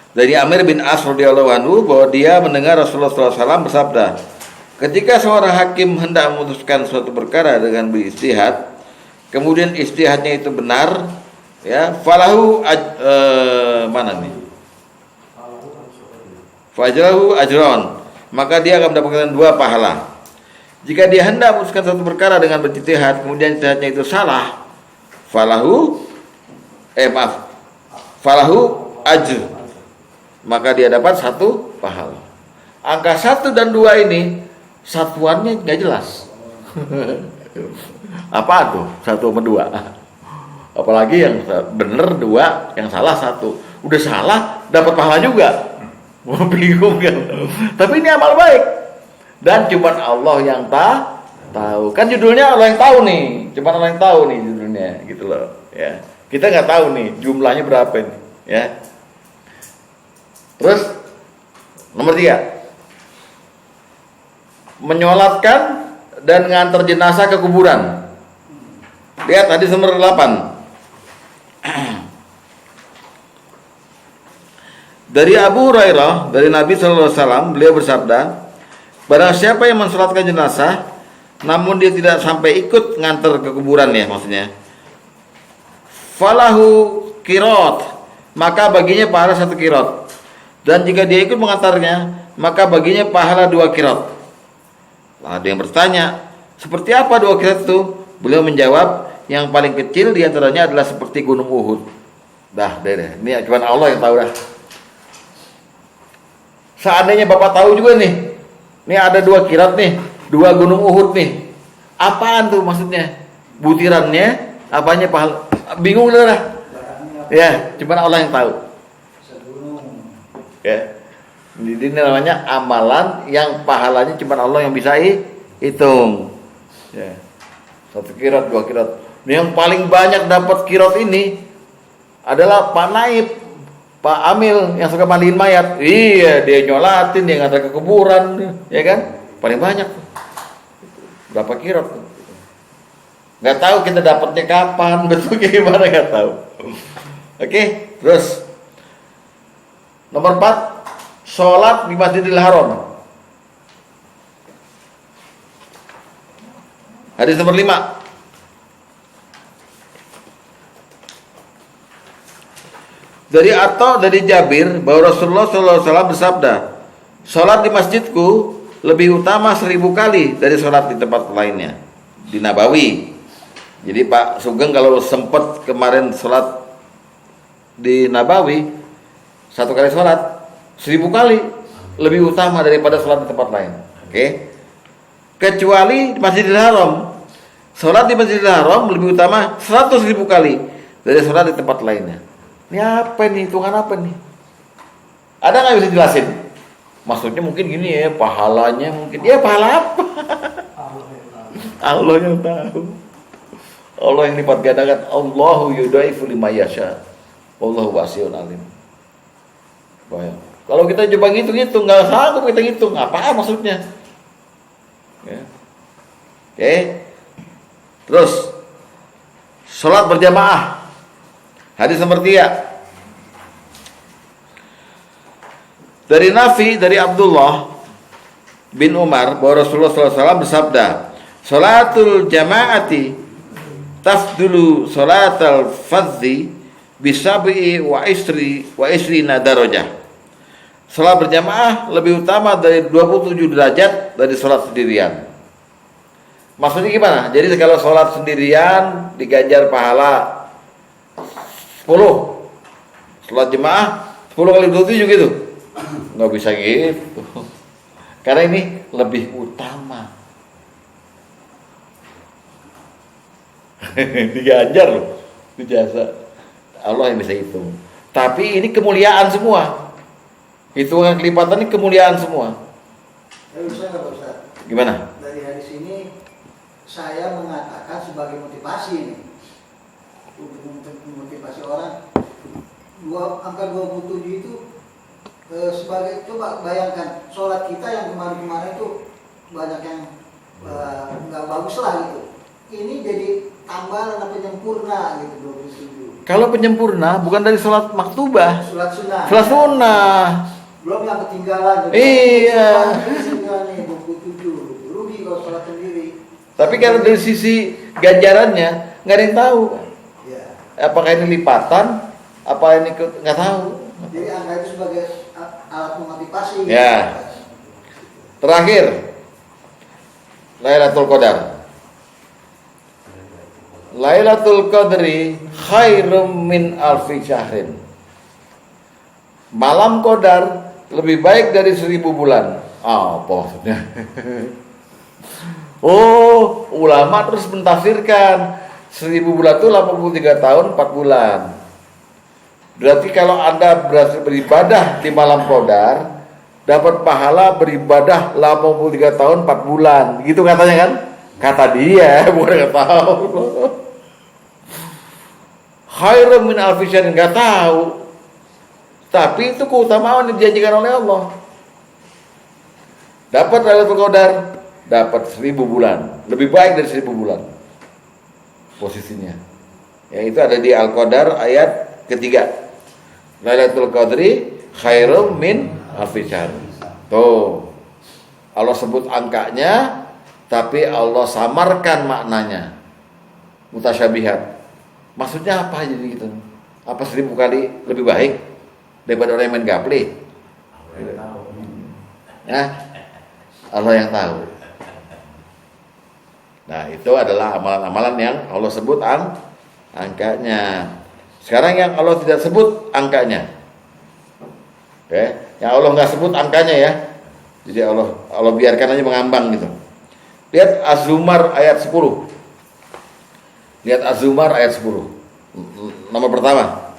Dari Amir bin As radhiyallahu anhu bahwa dia mendengar Rasulullah SAW bersabda, ketika seorang hakim hendak memutuskan suatu perkara dengan beristihad, kemudian istihadnya itu benar, ya, falahu fajlahu ajron, maka dia akan mendapatkan 2 pahala. Jika dia hendak memutuskan suatu perkara dengan berijtihad, kemudian istihadnya itu salah, falahu ajr, maka dia dapat 1 pahala. Angka 1 dan 2 ini satuannya nggak jelas. Apa tuh 1 sama 2? Apalagi yang bener 2, yang salah 1. Udah salah dapat pahala juga. Bingung kan? Tapi ini amal baik. Dan cuma Allah yang tahu. Kan judulnya Allah yang tahu nih. Cuma Allah yang tahu nih judulnya, gitu loh. Ya, kita nggak tahu nih jumlahnya berapa nih. Ya. Terus nomor 3, menyolatkan dan ngantar jenazah ke kuburan. Lihat hadis nomor 8. Dari Abu Hurairah, dari Nabi SAW, beliau bersabda, barang siapa yang mensolatkan jenazah namun dia tidak sampai ikut ngantar ke kuburan, ya maksudnya, falahu qirot, maka baginya pahala 1 qirot. Dan jika dia ikut mengantarnya, maka baginya pahala 2 qirot. Ada yang bertanya, seperti apa 2 qirot itu? Beliau menjawab, yang paling kecil diantaranya adalah seperti gunung Uhud. Dah, deh. Ini cuma Allah yang tahu dah. Seandainya Bapak tahu juga nih, ini ada 2 qirot nih, 2 gunung Uhud nih. Apaan tuh maksudnya? Butirannya, apanya pahala? Bingung dah. Ya, cuma Allah yang tahu. Ya. Ini namanya amalan yang pahalanya cuma Allah yang bisa hitung. Ya. 1 qirot, 2 qirot. Yang paling banyak dapat qirot ini adalah Pak Naib, Pak Amil yang suka mandiin mayat. Iya, dia nyolatin, dia ngantar ke kuburan, ya kan? Paling banyak. Berapa qirot? Nggak tahu kita dapatnya kapan, betul gimana nggak tahu. Oke, terus nomor 4, sholat di Masjidil Haram. Hadis nomor 5. Dari Jabir bahwa Rasulullah SAW bersabda, sholat di masjidku lebih utama 1000 kali dari sholat di tempat lainnya, di Nabawi. Jadi Pak Sugeng kalau sempat kemarin sholat di Nabawi, 1 kali sholat 1000 kali lebih utama daripada sholat di tempat lain. Oke? Kecuali di Masjidil Haram, sholat di Masjidil Haram lebih utama 100.000 kali dari sholat di tempat lainnya. Ini apa nih? Hitungan apa nih? Ada nggak bisa jelasin? Maksudnya mungkin gini ya, pahalanya mungkin. Ya pahala apa? Allah yang tahu. Allah yang lipat gandakan. Allahu yudaifu liman yasha. Wallahu wasi'un alim. Bayang. Kalau kita coba ngitung-ngitung, nggak sanggup kita ngitung. Apa maksudnya? Ya. Oke. Terus sholat berjamaah. Hadis nomor 3. Dari Nafi, dari Abdullah bin Umar bahwa Rasulullah SAW bersabda, sholatul jamaati tafdulu salatal fardhi bisabi wa isrina darajah. Salat berjamaah lebih utama dari 27 derajat dari salat sendirian. Maksudnya gimana? Jadi kalau salat sendirian diganjar pahala 10. Salat jemaah 10 kali 27 gitu. Nggak bisa gitu. Karena ini lebih utama. Diganjar loh. Itu jasa. Allah yang bisa hitung. Tapi ini kemuliaan semua. Hitungan kelipatan ini kemuliaan semua. Bisa nggak Pak Ustaz? Gimana? Dari hadis ini saya mengatakan sebagai motivasi nih, untuk memotivasi orang. Angka 27 itu sebagai, coba bayangkan sholat kita yang kemarin-kemarin itu banyak yang nggak bagus lah gitu. Ini jadi tambahan atau penyempurna gitu 27. Kalau penyempurna bukan dari sholat maktubah, Sholat sunnah. sholat sunnah. Belum yang ketinggalan. Iya. Nih 27. Rugi kalau sholat sendiri. Tapi kalau dari sisi ganjarannya nggak ada yang tahu. Ya. Apakah ini lipatan? Apa ini nggak tahu. Jadi angka itu sebagai alat memotivasi. Ya. Terakhir, Lailatul Qadar. Lailatul Qadri khairum min alfi syahrin. Malam Qadar lebih baik dari 1000 bulan. Apa maksudnya? Oh, ulama terus mentafsirkan 1000 bulan itu 83 tahun 4 bulan. Berarti kalau Anda berhasil beribadah di malam Qadar, dapat pahala beribadah 83 tahun 4 bulan. Gitu katanya kan? Kata dia, bukan kata Allah. Khairum min alfi syahrin, enggak tahu. Tapi itu keutamaan yang dijanjikan oleh Allah. Dapat Lailatul Qadar, dapat 1000 bulan. Lebih baik dari 1000 bulan. Posisinya. Ya, itu ada di Al-Qadar ayat ketiga. Lailatul Qadri khairum min alfi syahr. Tuh. Allah sebut angkanya, tapi Allah samarkan maknanya. Mutasyabihat. Maksudnya apa jadi gitu? Apa 1000 kali lebih baik daripada orang yang main gaple? Ya, Allah yang tahu. Nah, itu adalah amalan-amalan yang Allah sebut angkanya. Sekarang yang Allah tidak sebut angkanya. Oke, yang Allah nggak sebut angkanya ya. Jadi Allah biarkan aja mengambang gitu. Lihat Az-Zumar ayat 10. Lihat Az-Zumar ayat 10. Nomor pertama.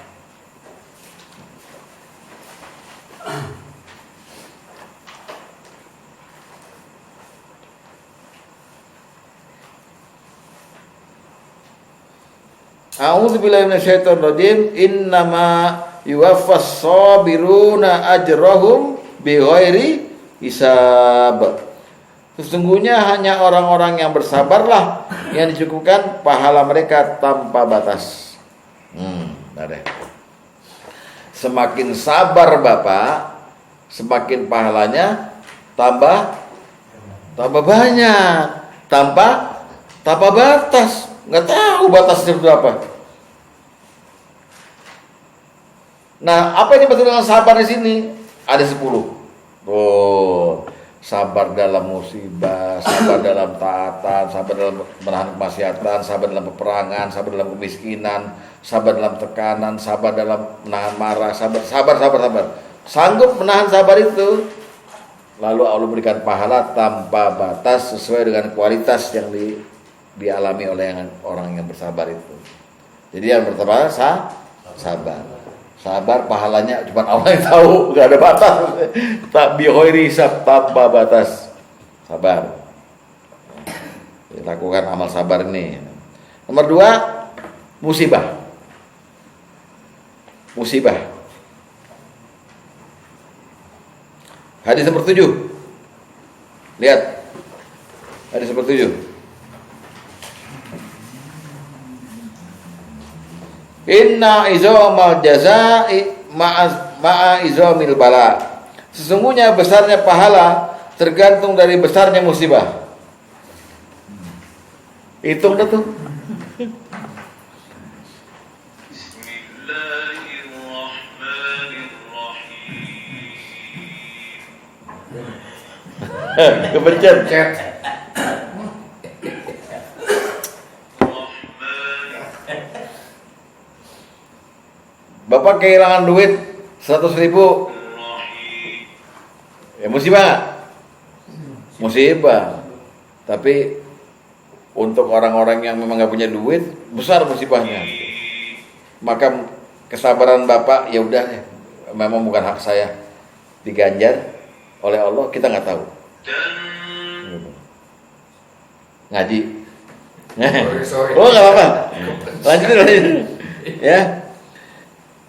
A'udzubillahi minasyaitonir rajim. Innama yuwaffas sabiruna ajrahum bighairi hisab. Sesungguhnya hanya orang-orang yang bersabarlah yang dicukupkan pahala mereka tanpa batas. Ada. Semakin sabar Bapak, semakin pahalanya tambah banyak, tanpa batas. Nggak tahu batasnya berapa. Nah, apa yang dimaksud dengan sabar di sini? Ada 10. Oh, sabar dalam musibah, sabar dalam taatan, sabar dalam menahan kemaksiatan, sabar dalam peperangan, sabar dalam kemiskinan, sabar dalam tekanan, sabar dalam menahan marah, sabar. Sanggup menahan sabar itu, lalu Allah berikan pahala tanpa batas sesuai dengan kualitas yang dialami oleh orang yang bersabar itu. Jadi yang pertama sabar. Sabar pahalanya cuma Allah yang tahu, nggak ada batas. Tak bihoiri hisab, tanpa batas. Sabar. Lakukan amal sabar ini. Nomor 2, musibah. Hadis nomor 7. Lihat. Hadis nomor 7. Inna izamal jazaa'i ma'a izamil bala. Sesungguhnya besarnya pahala tergantung dari besarnya musibah. Hitung dah tuh. Kepencet. Chat. Bapak kehilangan duit 100.000, ya musibah nggak? Musibah. Tapi untuk orang-orang yang memang nggak punya duit, besar musibahnya. Maka kesabaran Bapak, ya udah, memang bukan hak saya, diganjar oleh Allah, kita nggak tahu. Ngaji. Sorry. Oh nggak apa-apa. Lanjut. Ya.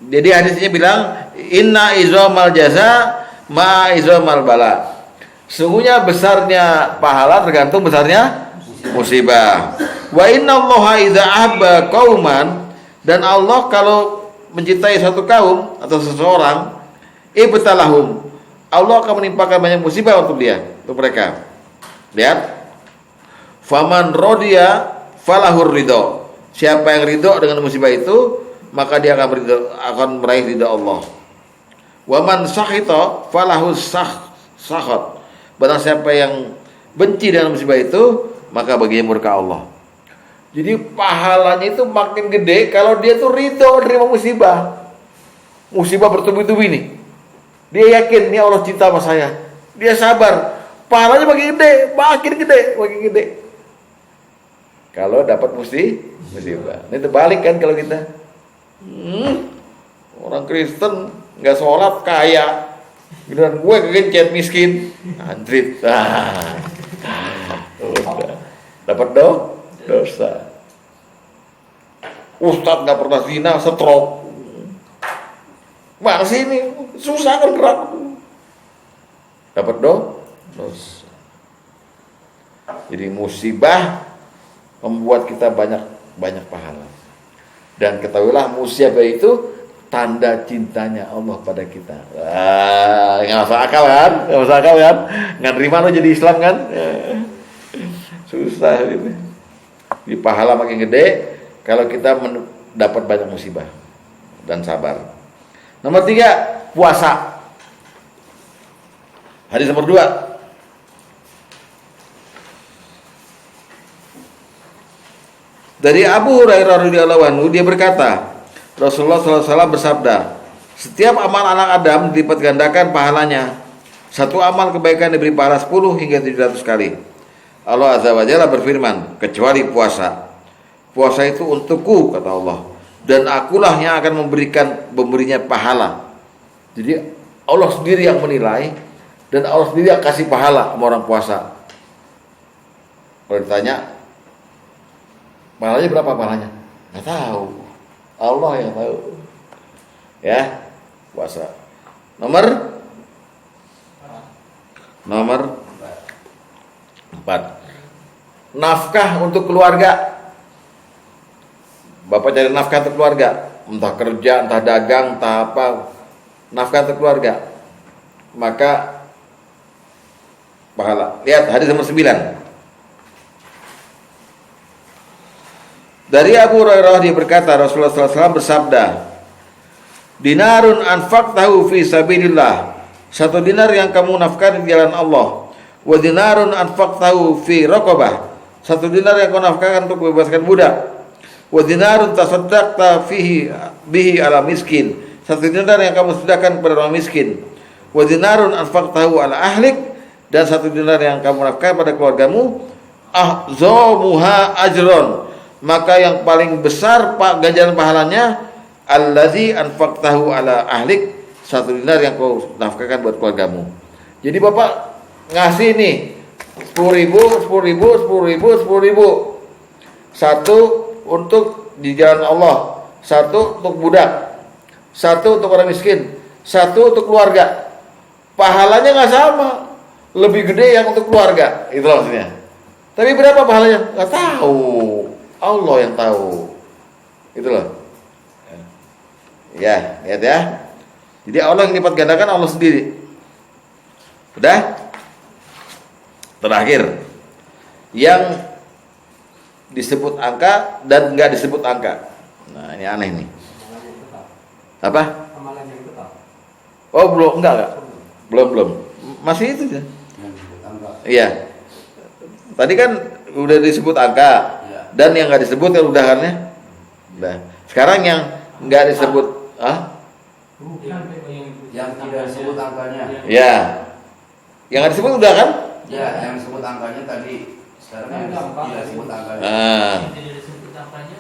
Jadi hadisnya bilang inna izamal jaza ma izamal bala. Sungguhnya besarnya pahala tergantung besarnya musibah. Wa inna Allaha idza ahabba qauman, dan Allah kalau mencintai satu kaum atau seseorang, ibtalahum, Allah akan menimpakan banyak musibah untuk dia, untuk mereka. Lihat. Faman rodiya falahur ridho. Siapa yang ridho dengan musibah itu, maka dia akan meraih ridha Allah. Wa man sakhita falahu sakhat. Barang siapa yang benci dengan musibah itu, maka baginya murka Allah. Jadi pahalanya itu makin gede kalau dia tuh ridho menerima musibah. Musibah bertubi-tubi nih. Dia yakin, ini Allah cinta sama saya. Dia sabar. Pahalanya makin gede, makin gede. Kalau dapat musibah. Ini terbalik kan kalau kita. Orang Kristen nggak sholat kaya, giliran gue kegencet miskin, anjrit, dapat dosa. Ustadz nggak pernah zina, stroke, masih ini susah kan gerak, dapat dosa. Jadi musibah membuat kita banyak pahala. Dan ketahuilah musibah itu tanda cintanya Allah pada kita. Nggak masuk akal kan? Nggak terima lo jadi Islam kan? Susah gitu. Di pahala makin gede kalau kita dapat banyak musibah dan sabar. Nomor 3, puasa. Hadis nomor 2. Dari Abu Hurairah radhiyallahu anhu, dia berkata, Rasulullah SAW bersabda, setiap amal anak Adam dilipat gandakan pahalanya. Satu amal kebaikan diberi pahala 10 hingga 700 kali. Allah Azza wa Jalla berfirman, kecuali puasa. Puasa itu untukku, kata Allah, dan akulah yang akan memberinya pahala. Jadi Allah sendiri yang menilai, dan Allah sendiri yang kasih pahala sama orang puasa. Kalau ditanya, pahalanya berapa pahalanya? Nggak tahu. Allah yang tahu. Ya, puasa. Nomor 4. Nafkah untuk keluarga. Bapak cari nafkah untuk keluarga, entah kerja, entah dagang, entah apa, nafkah untuk keluarga, maka pahala. Lihat hadis nomor 9. Dari Abu Hurairah dia berkata, Rasulullah SAW bersabda, dinarun anfaqtahu fi sabilillah, 1 dinar yang kamu nafkahkan di jalan Allah. Wa dinarun anfaqtahu fi raqabah, 1 dinar yang kamu nafkahkan untuk membebaskan budak. Wa dinarun tasaddaqta bihi ala miskin, 1 dinar yang kamu sedekahkan kepada orang miskin. Wa dinarun anfaqtahu ala ahlik, dan 1 dinar yang kamu nafkahkan pada keluargamu. Ahzamuha ajron, maka yang paling besar ganjaran pahalanya allazi anfaqtahu ala ahlik, 1 dinar yang kau nafkahkan buat keluargamu. Jadi Bapak ngasih nih 10.000, 1 untuk di jalan Allah, 1 untuk budak, 1 untuk orang miskin, 1 untuk keluarga. Pahalanya nggak sama, lebih gede yang untuk keluarga, itu maksudnya. Tapi berapa pahalanya? Nggak tahu, Allah yang tahu. Itu loh. Ya, lihat ya. Jadi Allah yang lipat gandakan Allah sendiri. Udah? Terakhir, yang disebut angka dan nggak disebut angka. Nah, ini aneh nih. Apa? Amalan yang tetap. Oh belum, enggak. Belum. Masih itu ya. Yang disebut angka. Iya. Tadi kan udah disebut angka Iya. dan yang nggak disebut kan udah kan ya. Udah. Sekarang yang nggak disebut, Yang tidak disebut angkanya. Ya. Yang nggak disebut udah kan? Ya, yang disebut angkanya tadi. Sekarang yang tidak disebut angkanya. Yang tidak disebut angkanya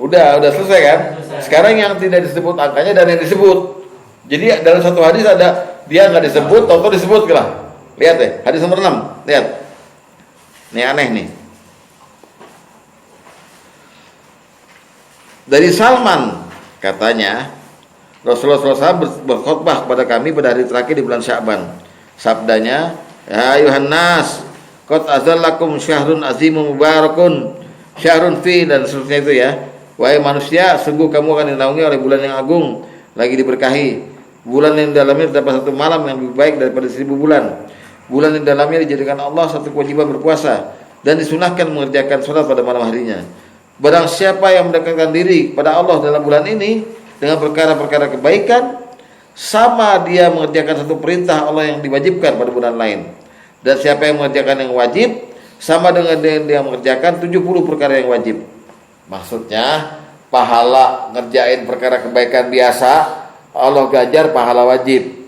Udah selesai kan? Selesai. Sekarang yang tidak disebut angkanya dan yang disebut. Jadi dalam satu hadis ada dia nggak disebut, atau disebut lah. Lihat deh, hadis nomor 6. Lihat. Ini aneh nih. Dari Salman katanya, Rasulullah SAW berkhutbah kepada kami pada hari terakhir di bulan Sya'ban. Sabdanya, ya ayuhan nas, qad azallakum syahrun azimun mubarakun, syahrun fi, dan seterusnya itu ya. Wahai manusia, sungguh kamu akan dinaungi oleh bulan yang agung, lagi diberkahi. Bulan yang dalamnya terdapat satu malam yang lebih baik daripada 1000 bulan. Bulan yang dalamnya dijadikan Allah satu kewajiban berpuasa dan disunahkan mengerjakan sholat pada malam harinya. Barang siapa yang mendekatkan diri pada Allah dalam bulan ini dengan perkara-perkara kebaikan, sama dia mengerjakan satu perintah Allah yang diwajibkan pada bulan lain. Dan siapa yang mengerjakan yang wajib, sama dengan dia mengerjakan 70 perkara yang wajib. Maksudnya, pahala ngerjain perkara kebaikan biasa, Allah ganjar pahala wajib.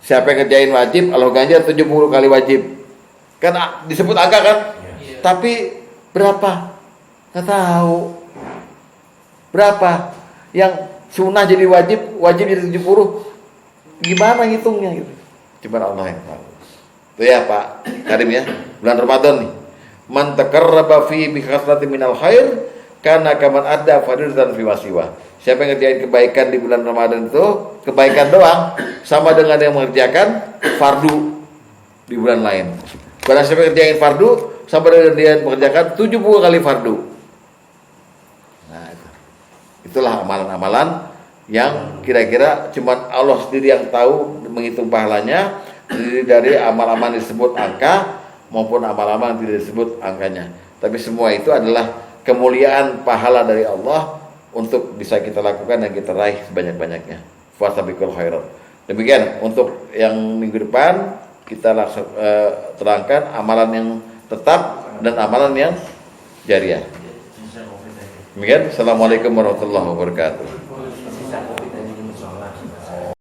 Siapa yang ngerjain wajib, Allah ganjar 70 kali wajib. Kan disebut angka kan? Iya. Tapi berapa? Nggak tahu. Berapa? Yang sunnah jadi wajib jadi 70. Gimana ngitungnya gitu? Cuma Allah yang tahu. Itu ya Pak Karim ya. Bulan Ramadan nih. Man taqarraba fi bi kasratin minal khair kana kaman adda fardatan fi wasiwa. Siapa yang ngerjain kebaikan di bulan Ramadan itu, kebaikan doang, sama dengan yang mengerjakan fardu di bulan lain. Barang siapa yang ngerjain fardu, sama dengan dia mengerjakan 70 kali fardu. Nah, itulah amalan-amalan yang kira-kira cuma Allah sendiri yang tahu menghitung pahalanya, terdiri dari amal-amal disebut angka maupun amal-amal yang tidak disebut angkanya. Tapi semua itu adalah kemuliaan pahala dari Allah untuk bisa kita lakukan dan kita raih sebanyak-banyaknya. Fastabiqul khairat. Demikian untuk yang minggu depan kita terangkan amalan yang tetap dan amalan yang jariah. Demikian. Assalamualaikum warahmatullahi wabarakatuh.